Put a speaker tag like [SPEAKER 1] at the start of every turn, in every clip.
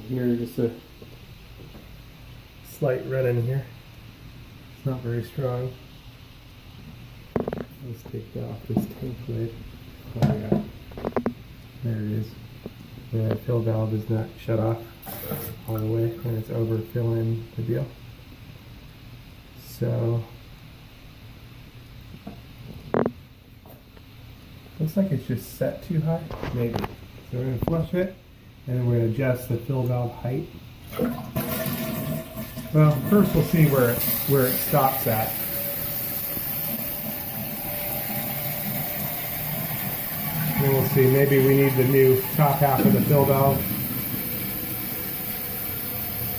[SPEAKER 1] Here, just a slight red in here. It's not very strong. Let's take off this tank lid. Oh yeah, there it is. The fill valve is not shut off all the way, and it's overfilling the deal. So looks like it's just set too high, maybe. So we're going to flush it, and then we're going to adjust the fill valve height. Well, first we'll see where it stops at. And we'll see, maybe we need the new top half of the fill valve.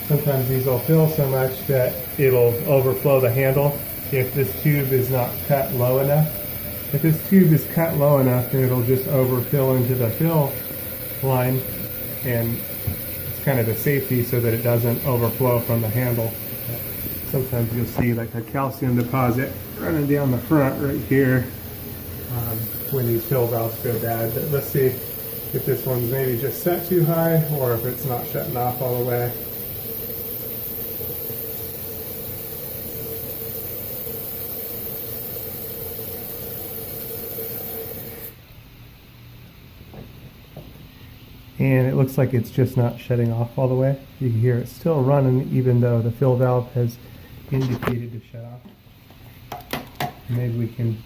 [SPEAKER 1] Sometimes these will fill so much that it'll overflow the handle if this tube is not cut low enough. If this tube is cut low enough, then it'll just overfill into the fill line, and it's kind of a safety so that it doesn't overflow from the handle. Sometimes you'll see like a calcium deposit running down the front right here when these fill valves go bad. But let's see if this one's maybe just set too high or if it's not shutting off all the way. And it looks like it's just not shutting off all the way. You can hear it's still running even though the fill valve has indicated to shut off. Maybe we can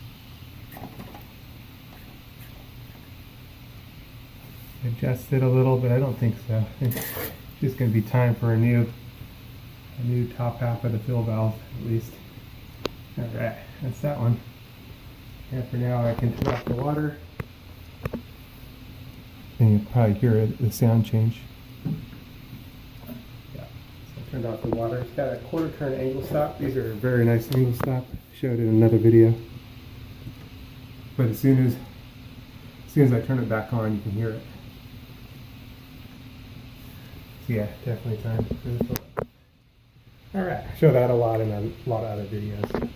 [SPEAKER 1] adjust it a little, but I don't think so. It's just going to be time for a new top half of the fill valve at least. Alright, that's that one. And for now I can turn off the water. And you can probably hear the sound change. Yeah, so I turned off the water. It's got a quarter turn angle stop. These are a very nice angle stop. Showed it in another video. But as soon as I turn it back on, you can hear it. So yeah, definitely time for the fill. Alright, I show that a lot in a lot of other videos.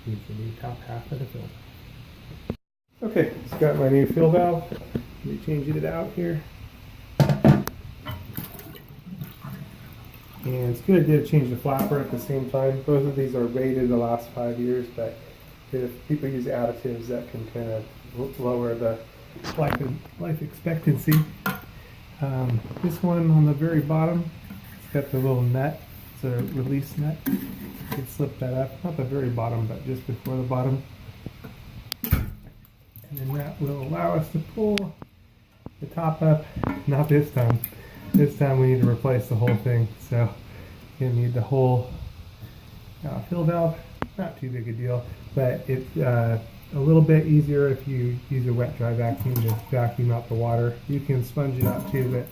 [SPEAKER 1] Use the new top half of the fill. Okay, it's got my new fill valve. Let me change it out here. And it's a good idea to change the flapper at the same time. Both of these are rated the last 5 years, but if people use additives, that can kind of lower the life expectancy. This one on the very bottom, it's got the little nut. It's a release nut. You can slip that up, not the very bottom, but just before the bottom. And then that will allow us to pull the top up. Not this time. This time we need to replace the whole thing. So you need the whole fill valve. Not too big a deal, but it's a little bit easier if you use a wet dry vacuum to vacuum out the water. You can sponge it out too, but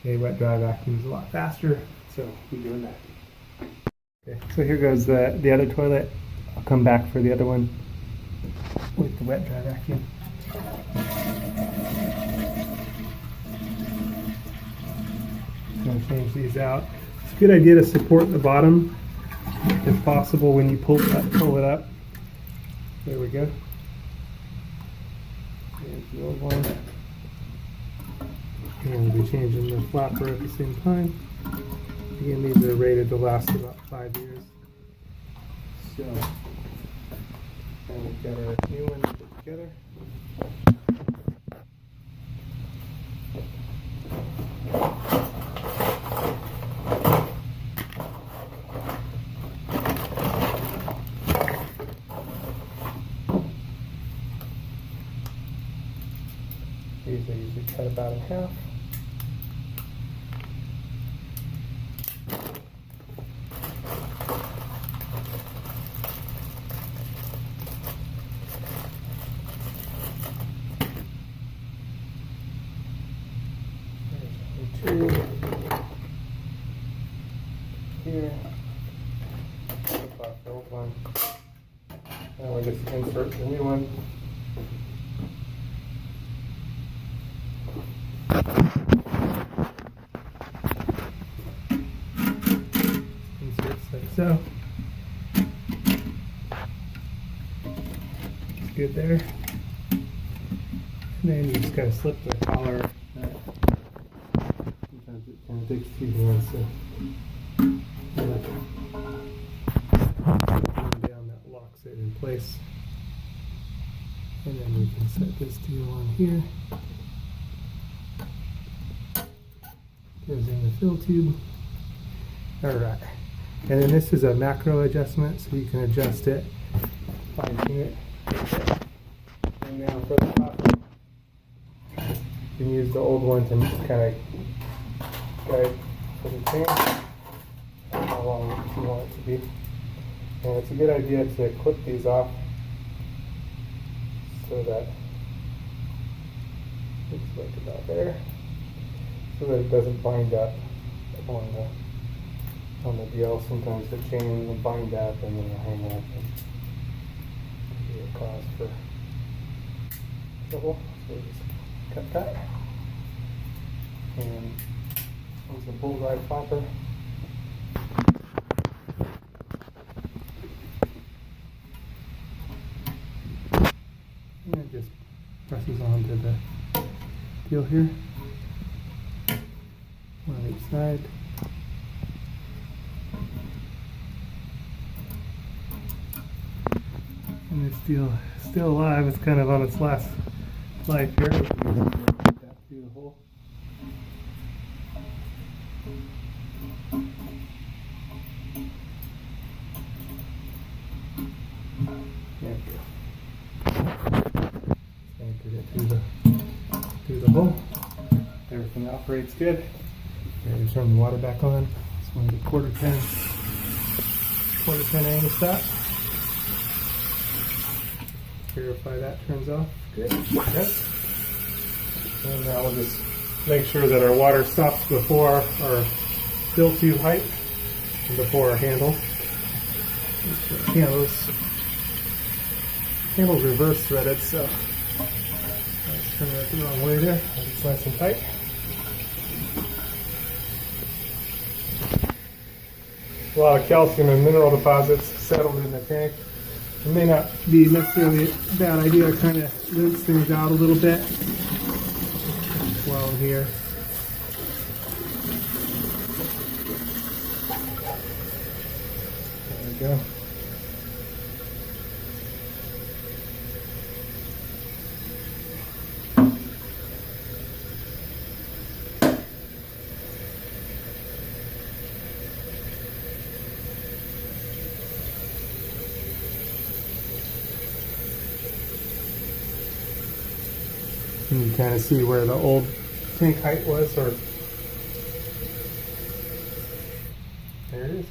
[SPEAKER 1] a wet dry vacuum is a lot faster. So we're doing that. Okay, so here goes the other toilet. I'll come back for the other one with the wet dry vacuum. I'm going to change these out. It's a good idea to support the bottom if possible when you pull it up. There we go. There's the old one. And we'll be changing the flapper at the same time. Again, these are rated to last about 5 years. So, and we've got our new one put together. These are usually cut about in half. Two here. Flip off the old one. Now we'll just insert the new one. Inserts like so. It's good there. And then you just gotta slip the collar. Sometimes it can big tube one, so down that locks it in place. And then we can set this deal on here. Goes in the fill tube. Alright. And then this is a macro adjustment, so you can adjust it, fine tune it. And now for the popper, you can use the old one to kind of guide for the chain, how long you want it to be. And it's a good idea to clip these off so that looks like about there, so that it doesn't bind up on the deal. Sometimes the chain will bind up and then it'll hang up and be a cause for trouble. So just cut that. And there's a bull ride popper. And it just presses onto the deal here. One on each side. And this deal is still alive. It's kind of on its last life here. Put that through the hole. There we go. Anchored it through the hole. Everything operates good. Ready to turn the water back on. This one's a quarter 10 angle stop. Verify that turns off. Good. Okay. And now we'll just make sure that our water stops before our fill tube height and before our handle. Handle's reverse threaded, so let's turn it the wrong way there. It's nice and tight. A lot of calcium and mineral deposits settled in the tank. It may not be necessarily a bad idea to kind of rinse things out a little bit while I'm here. There we go. You can kind of see where the old tank height was, or there it is.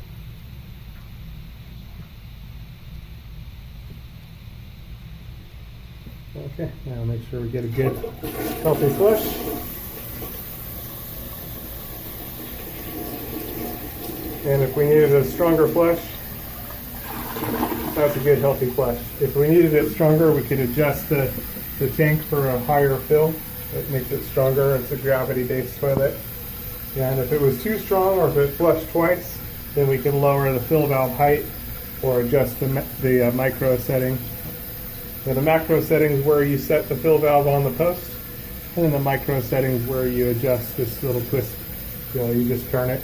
[SPEAKER 1] Okay, now make sure we get a good healthy flush. And if we needed a stronger flush, that's a good healthy flush. If we needed it stronger, we could adjust the tank for a higher fill. It makes it stronger. It's a gravity-based toilet. And if it was too strong, or if it flushed twice, then we can lower the fill valve height or adjust the micro setting. Now the macro setting is where you set the fill valve on the post, and then the micro setting is where you adjust this little twist. You just turn it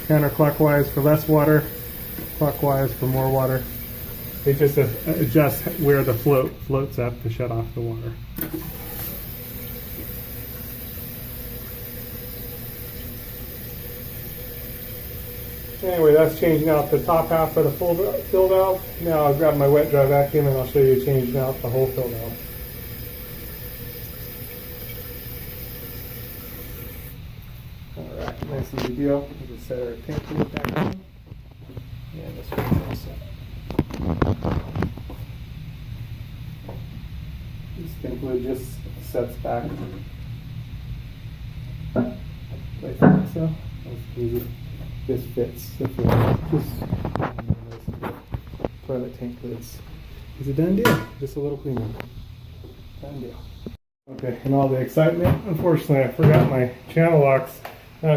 [SPEAKER 1] counterclockwise for less water, clockwise for more water. It just adjusts where the floats up to shut off the water. Anyway, that's changing out the top half of the fill valve. Now I've got my wet dry vacuum and I'll show you changing out the whole fill valve. Alright, nice easy deal. We'll just set our tank lid back on. And this one's all set. This tank lid just sets back like so. That's easy. This fits the fill. Just toilet tank lids. It's a done deal. Just a little cleanup. Done deal. Okay, and all the excitement. Unfortunately, I forgot my channel locks.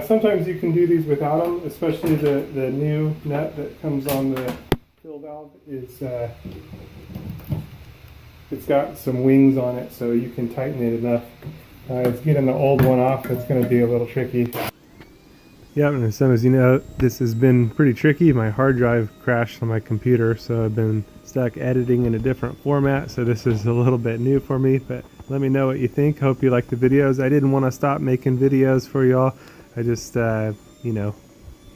[SPEAKER 1] Sometimes you can do these without them, especially the new nut that comes on the fill valve is it's got some wings on it, so you can tighten it enough It's getting the old one off that's going to be a little tricky. Yep, and as some as you know, this has been pretty tricky. My hard drive crashed on my computer, so I've been stuck editing in a different format, so this is a little bit new for me, but let me know what you think. Hope you like the videos. I didn't want to stop making videos for y'all. I just, you know,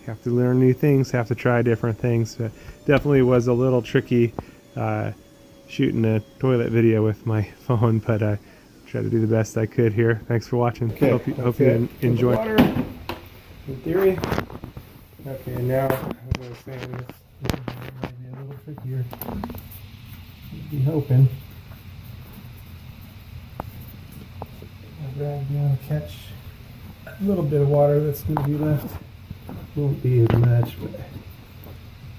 [SPEAKER 1] have to learn new things, have to try different things. But definitely was a little tricky shooting a toilet video with my phone, but I tried to do the best I could here. Thanks for watching. Okay, hope you enjoy. In theory. Okay, now as I was saying, this might be a little trickier. Be hoping. I'll drag down to catch a little bit of water that's going to be left. Won't be as much, but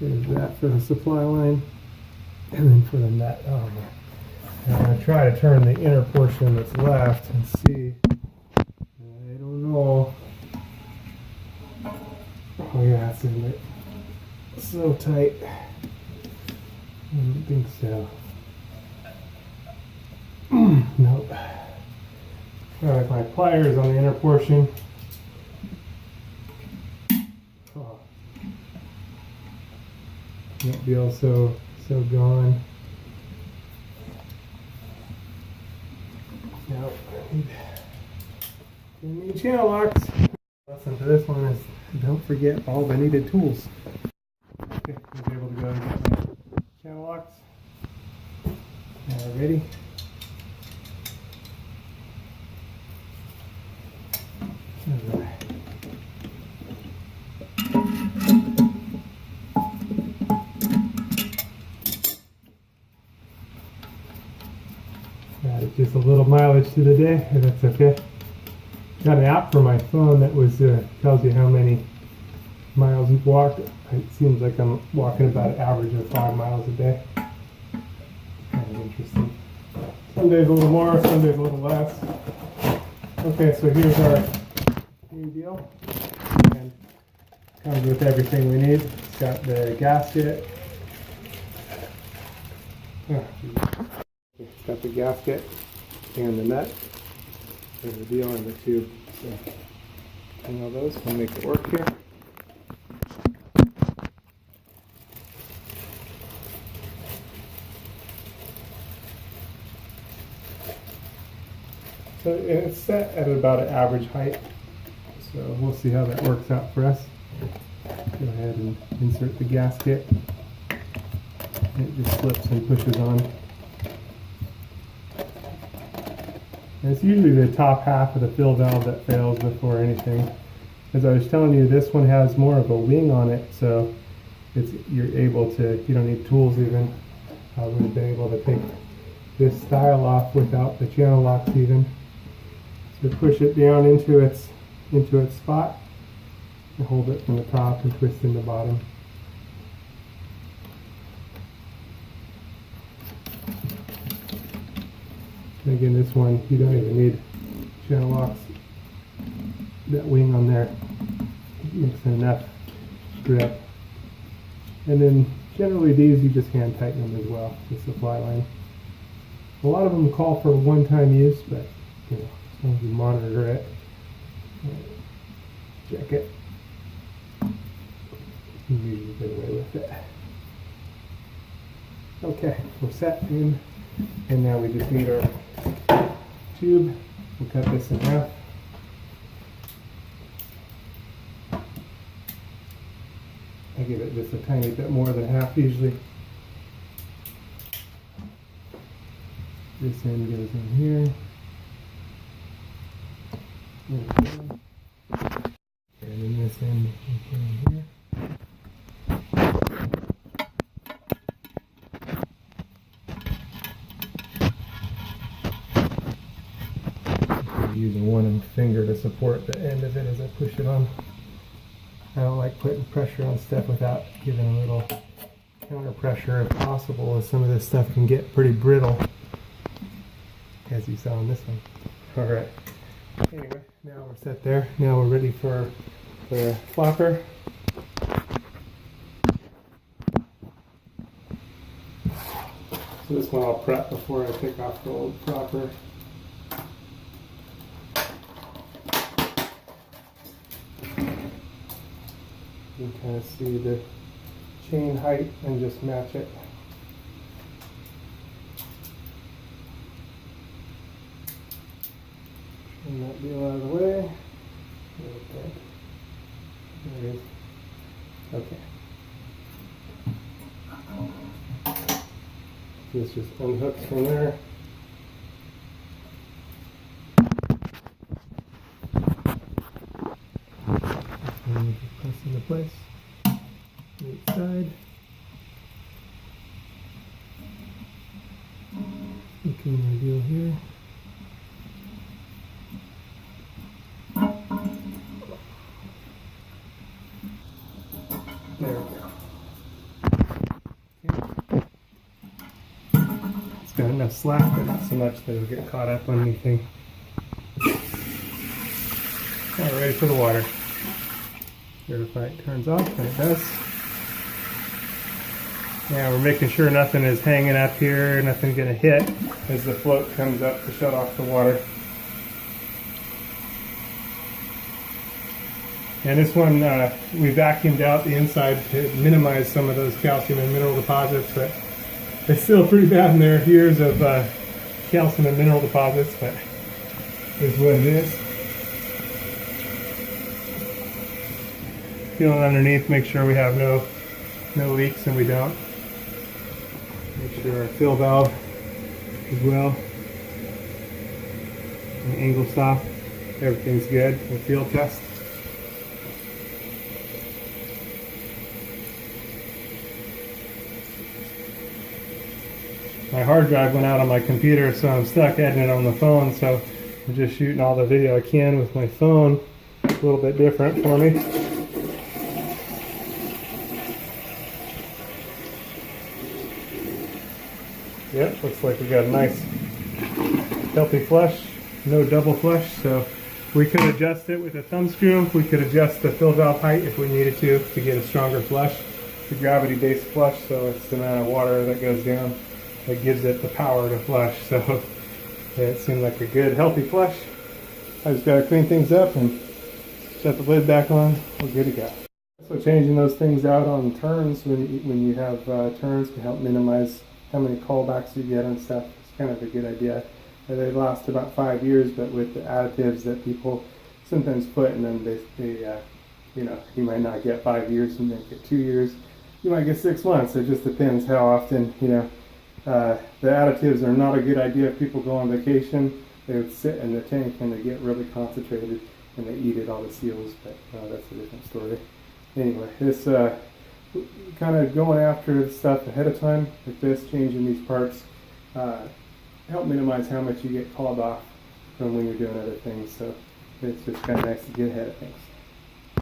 [SPEAKER 1] there's that for the supply line, and then for the net. Oh man! I'm going to try to turn the inner portion that's left and see. I don't know. Oh yeah, it's in it. So tight. I don't think so. Nope. Got like my pliers on the inner portion. Oh. Won't be all so gone. Nope. I need channel locks. Lesson for this one is don't forget all the needed tools. Okay, I'll be able to go and get my channel locks. Now we're ready. Alright. Got just a little mileage to the day, and that's okay. Got an app for my phone that was tells you how many miles you've walked. It seems like I'm walking about an average of 5 miles a day. Kind of interesting. Some days a little more, some days a little less. Okay, so here's our new deal. And comes with everything we need. It's got the gasket. It's got the gasket and the nut. There's the deal and the tube. So, hang all those. We'll make it work here. So it's set at about an average height. So we'll see how that works out for us. Go ahead and insert the gasket. It just slips and pushes on. And it's usually the top half of the fill valve that fails before anything. As I was telling you, this one has more of a wing on it, so you're able to, you don't need tools even. I would have been able to take this style off without the channel locks even. So push it down into its spot and hold it from the top and twist in the bottom. And again, this one, you don't even need channel locks. That wing on there makes enough grip. And then generally these, you just hand tighten them as well, the supply line. A lot of them call for one-time use, but you know, as long as you monitor it, check it, you usually get away with it. Okay, we're set in, and now we just need our tube. We'll cut this in half. I give it just a tiny bit more than half usually. This end goes in here. And then this end goes in here. I'm using one finger to support the end of it as I push it on. I don't like putting pressure on stuff without giving a little counter pressure if possible, as some of this stuff can get pretty brittle, as you saw on this one. Alright, anyway, now we're set there. Now we're ready for the flopper. So this one I'll prep before I take off the old flopper. You can kind of see the chain height and just match it. Turn that deal out of the way. Okay. There it is. Okay. This just unhooks from there. And we just press into place. Each side. Looking my deal here. There we go. Okay. It's got enough slack, but not so much that it'll get caught up on anything. All ready for the water. Verify it turns off, and it does. Yeah, we're making sure nothing is hanging up here, nothing's gonna hit as the float comes up to shut off the water. And this one, we vacuumed out the inside to minimize some of those calcium and mineral deposits, but it's still pretty bad in there. Years of calcium and mineral deposits, but is what it is. Feeling underneath, make sure we have no leaks, and we don't. Make sure our fill valve as well, and the angle stop, everything's good. The field test. My hard drive went out on my computer, so I'm stuck editing it on the phone, so I'm just shooting all the video I can with my phone. It's a little bit different for me. Yep, looks like we got a nice healthy flush, no double flush, so we could adjust it with a thumb screw. We could adjust the fill valve height if we needed to get a stronger flush. It's a gravity-based flush, so it's the amount of water that goes down that gives it the power to flush. So it seemed like a good healthy flush. I just got to clean things up and shut the lid back on. We're good to go. So changing those things out on turns when you have turns can help minimize how many callbacks you get and stuff. It's kind of a good idea. They last about 5 years, but with the additives that people sometimes put, and then they you know, you might not get 5 years, you might get 2 years, you might get 6 months. It just depends how often, you know. The additives are not a good idea if people go on vacation. They would sit in the tank and they get really concentrated and they eat it, all the seals, but that's a different story. Anyway, this kind of going after stuff ahead of time, like this, changing these parts, help minimize how much you get called off from when you're doing other things. So it's just kind of nice to get ahead of things.